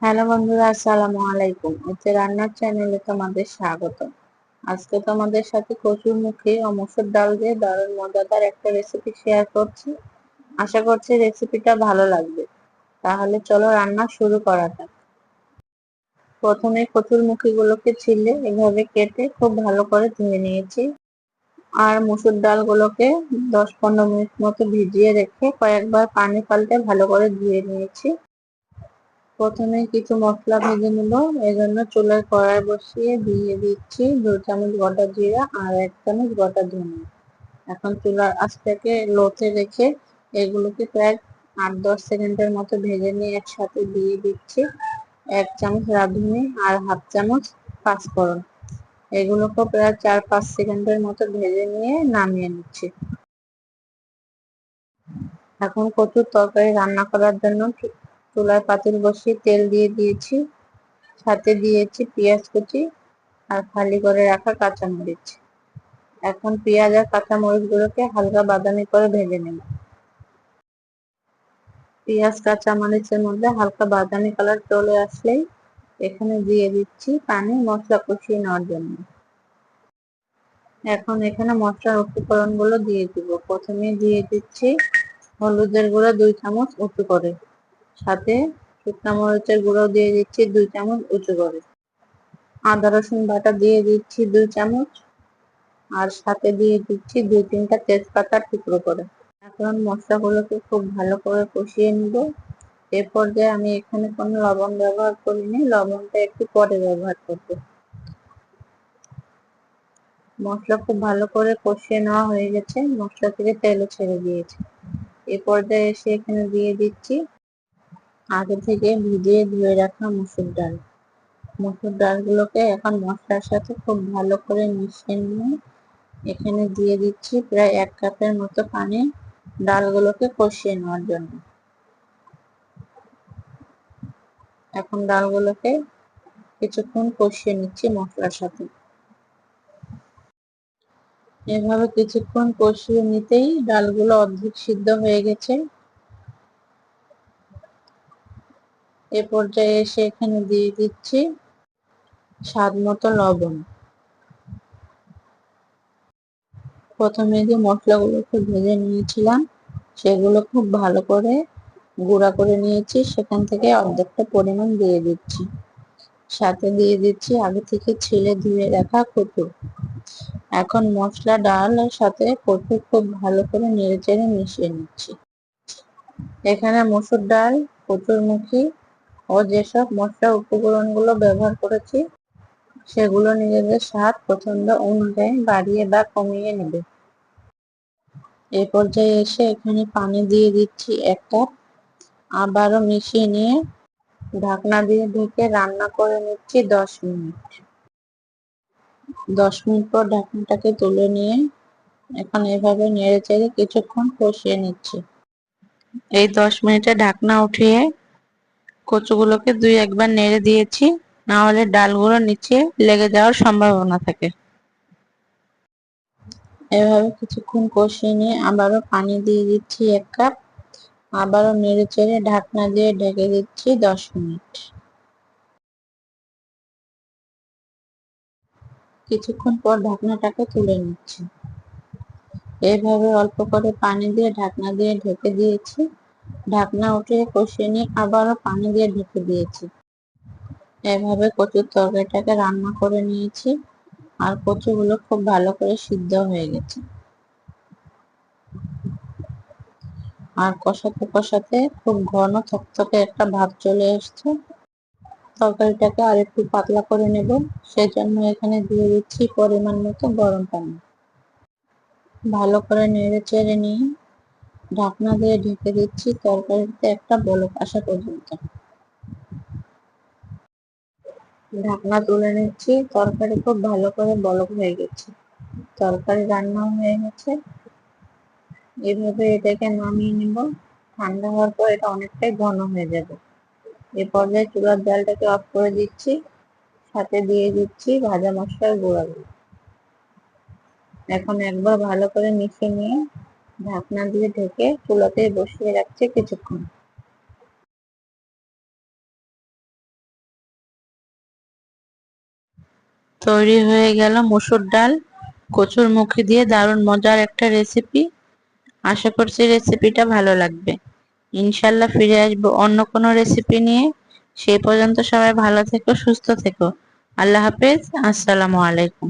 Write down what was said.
Hello বন্ধুরা, আসসালামু আলাইকুম। রান্নার চ্যানেলে তোমাদের স্বাগত। আজকে তোমাদের সাথে কচুরমুখী ও মসুর ডাল দিয়ে দারুণ মজাদার একটা রেসিপি শেয়ার করছি। আশা করছি রেসিপিটা ভালো লাগবে। তাহলে চলো রান্না শুরু করা যাক। প্রথমে কচুরমুখী গুলোকে ছিলে এভাবে কেটে খুব ভালো করে ধুয়ে নিয়েছি। আর মসুর ডালগুলোকে 10-15 মিনিট মতো ভিজিয়ে রেখে কয়েকবার পানি পাল্টে ভালো করে ধুয়ে নিয়েছি। প্রথমে কিছু মশলা ভেজে নিব। এজন্য চুলায় কড়াই বসিয়ে দিয়ে দিচ্ছি 2 চামচ গোটা জিরা আর 1 চামচ গোটা ধনে। এখন চুলার আঁচটাকে লোতে রেখে এগুলোকে প্রায় 8-10 সেকেন্ডের মতো ভেজে নিয়ে একসাথে দিয়ে দিচ্ছি 1 চামচ রাঁধুনি আর হাফ চামচ পাঁচফোড়ন। এগুলোকে প্রায় 4-5 সেকেন্ডের মতো ভেজে নিয়ে নামিয়ে নিচ্ছি। এখন কচুর তরকারি রান্না করার জন্য চুলায় পাতিল বসিয়ে তেল দিয়ে দিয়েছি। সাথে দিয়েছি পেঁয়াজ কুচি আর ফালি করে রাখা কাঁচামরিচ। এখন পেঁয়াজ আর কাঁচামরিচ গুলোকে হালকা বাদামি করে ভেজে নেব। পেঁয়াজ কাঁচামরিচের মধ্যে হালকা বাদামি কালার চলে আসলেই এখানে দিয়ে দিচ্ছি পানি মশলা কষিয়ে নেওয়ার জন্য। এখন এখানে মশলার উপকরণ গুলো দিয়ে দিব। প্রথমে দিয়ে দিচ্ছি হলুদের গুঁড়ো 2 চামচ উঁচু করে, সাথে শুকনা মরিচের গুঁড়ো দিয়ে দিচ্ছি 2 চামচ উঁচু করে। আদা রসুন বাটা দিয়ে দিচ্ছি 2 চামচ, আর সাথে দিয়ে দিচ্ছি 2-3টা তেজপাতার টুকরো করে। এখন মশলাগুলোকে খুব ভালো করে কষিয়ে নিব। এ পর্যায়ে আমি এখানে কোনো লবণ ব্যবহার করিনি, লবণটা একটু পরে ব্যবহার করব। মশলা খুব ভালো করে কষিয়ে নেওয়া হয়ে গেছে, মশলা থেকে তেলও ছেড়ে দিয়েছে। এ পর্যায়ে এসে এখানে দিয়ে দিচ্ছি আগে থেকে ভিজিয়ে ধুয়ে রাখা মসুর ডাল। মসুর ডালগুলোকে এখন মশলার সাথে খুব ভালো করে মিশিয়ে নিয়ে এখানে দিয়ে দিচ্ছি প্রায় 1 কাপের মতো পানি ডালগুলোকে কষিয়ে নেওয়ার জন্য। এখন ডালগুলোকে কিছুক্ষণ কষিয়ে নিচ্ছি মশলার সাথে। এভাবে কিছুক্ষণ কষিয়ে নিতেই ডালগুলো অর্ধেক সিদ্ধ হয়ে গেছে। এ পর্যায়ে এসে এখানে দিয়ে দিচ্ছি স্বাদ মতো লবণ। প্রথমে যে মশলাগুলোকে ভেজে নিয়েছিলাম সেগুলো খুব ভালো করে গুঁড়া করে নিয়েছি, সেখান থেকে অর্ধেকটা পরিমাণ দিয়ে দিচ্ছি। সাথে দিয়ে দিচ্ছি আগে থেকে ছিলে ধুয়ে রাখা কচু। এখন মশলা ডাল আর সাথে কচু খুব ভালো করে নেড়েচেড়ে মিশিয়ে নিচ্ছি। এখানে মসুর ডাল, কচুরমুখী ও যেসব মশলা উপকরণগুলো ব্যবহার করেছি সেগুলো নিজেদের স্বাদ পছন্দ অনুযায়ী বাড়িয়ে বা কমিয়ে নেবে। এই পর্যায়ে এসে এখানে পানি দিয়ে দিচ্ছি 1 কাপ। আবারও মিশিয়ে নিয়ে ঢাকনা দিয়ে ঢেকে রান্না করে নিচ্ছি 10 মিনিট। 10 মিনিট পর ঢাকনাটাকে তুলে নিয়ে এখন এভাবে নেড়ে চেড়ে কিছুক্ষণ কষিয়ে নিচ্ছি। এই 10 মিনিটে ঢাকনা উঠিয়ে কচুগুলোকে 2-1 বার নেড়ে দিয়েছি, না হলে ডালগুলো নিচে লেগে যাওয়ার সম্ভাবনা থাকে। এভাবে কিছুক্ষণ কষিয়ে নিয়ে আবারও পানি দিয়ে দিচ্ছি 1 কাপ। আবারও নেড়ে চেড়ে ঢাকনা দিয়ে ঢেকে দিচ্ছি 10 মিনিট। কিছুক্ষণ পর ঢাকনাটাকে তুলে নিচ্ছি। এভাবে অল্প করে পানি দিয়ে ঢাকনা দিয়ে ঢেকে দিয়েছি। ঢাকনা উঠিয়ে কষিয়ে নিয়ে আবারও পানি দিয়ে ঢেকে দিয়েছি। এভাবে কচুর তরকারিটাকে রান্না করে নিয়েছি, আর কচুগুলো খুব ভালো করে সিদ্ধ হয়ে গেছে। আর কষাতে কষাতে খুব ঘন থকথকে একটা ভাব চলে এসছে। তরকারিটাকে আর একটু পাতলা করে নেব, সেজন্য এখানে দিয়ে দিচ্ছি পরিমাণ মতো গরম পানি। ভালো করে নেড়ে চেড়ে নিয়ে ঢাকনা দিয়ে ঢেকে দিচ্ছি তরকারিতে একটা বলক আসা পর্যন্ত। ঢাকনা তুলে নিচ্ছি, তরকারি খুব ভালো করে বলক হয়ে গেছে, তরকারি রান্না হয়ে গেছে। এভাবে এটাকে নামিয়ে নিব। ঠান্ডা হওয়ার পর এটা অনেকটাই ঘন হয়ে যাবে। এ পর্যায়ে চুলার জালটাকে অফ করে দিচ্ছি, সাথে দিয়ে দিচ্ছি ভাজা মশলার গুঁড়াগুলো। এখন একবার ভালো করে মিশিয়ে নিয়ে ঢাকনা দিয়ে ঢেকে চুলাতে বসিয়ে রাখছি কিছুক্ষণ। তৈরি হয়ে গেল মসুর ডাল কচুর মুখি দিয়ে দারুণ মজার একটা রেসিপি। আশা করছি রেসিপিটা ভালো লাগবে। ইনশাল্লাহ ফিরে আসবো অন্য কোনো রেসিপি নিয়ে। সেই পর্যন্ত সবাই ভালো থেকো, সুস্থ থেকো। আল্লাহ হাফেজ। আসসালামু আলাইকুম।